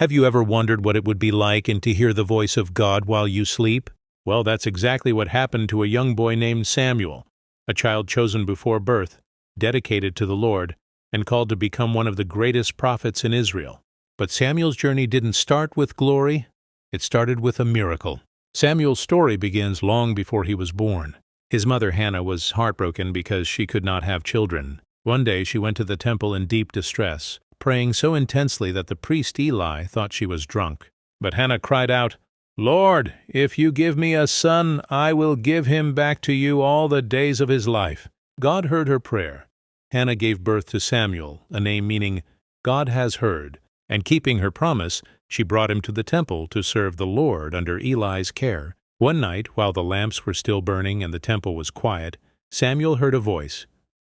Have you ever wondered what it would be like and to hear the voice of God while you sleep? Well, that's exactly what happened to a young boy named Samuel, a child chosen before birth, dedicated to the Lord, and called to become one of the greatest prophets in Israel. But Samuel's journey didn't start with glory, it started with a miracle. Samuel's story begins long before he was born. His mother Hannah was heartbroken because she could not have children. One day she went to the temple in deep distress, praying so intensely that the priest Eli thought she was drunk. But Hannah cried out, "Lord, if you give me a son, I will give him back to you all the days of his life." God heard her prayer. Hannah gave birth to Samuel, a name meaning God has heard, and keeping her promise, she brought him to the temple to serve the Lord under Eli's care. One night, while the lamps were still burning and the temple was quiet, Samuel heard a voice.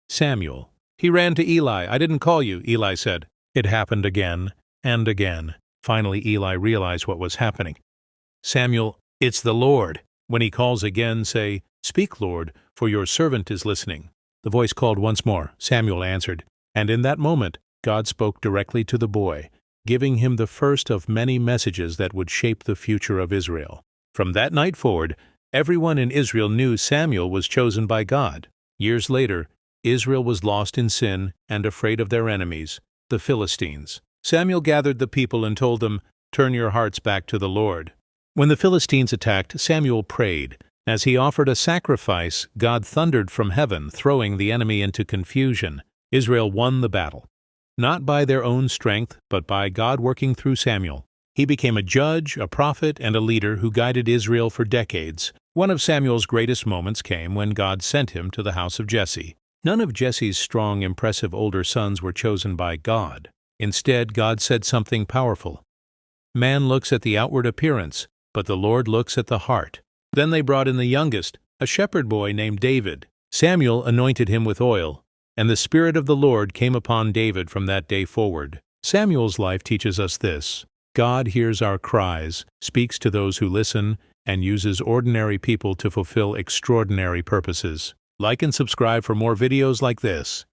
"Samuel." He ran to Eli. "I didn't call you," Eli said. It happened again and again. Finally, Eli realized what was happening. "Samuel, it's the Lord." When he calls again, say, "Speak, Lord, for your servant is listening." The voice called once more. Samuel answered, and in that moment, God spoke directly to the boy, giving him the first of many messages that would shape the future of Israel. From that night forward, everyone in Israel knew Samuel was chosen by God. Years later, Israel was lost in sin and afraid of their enemies, the Philistines. Samuel gathered the people and told them, "Turn your hearts back to the Lord." When the Philistines attacked, Samuel prayed. As he offered a sacrifice, God thundered from heaven, throwing the enemy into confusion. Israel won the battle, not by their own strength, but by God working through Samuel. He became a judge, a prophet, and a leader who guided Israel for decades. One of Samuel's greatest moments came when God sent him to the house of Jesse. None of Jesse's strong, impressive older sons were chosen by God. Instead, God said something powerful. "Man looks at the outward appearance, but the Lord looks at the heart." Then they brought in the youngest, a shepherd boy named David. Samuel anointed him with oil, and the Spirit of the Lord came upon David from that day forward. Samuel's life teaches us this: God hears our cries, speaks to those who listen, and uses ordinary people to fulfill extraordinary purposes. Like and subscribe for more videos like this.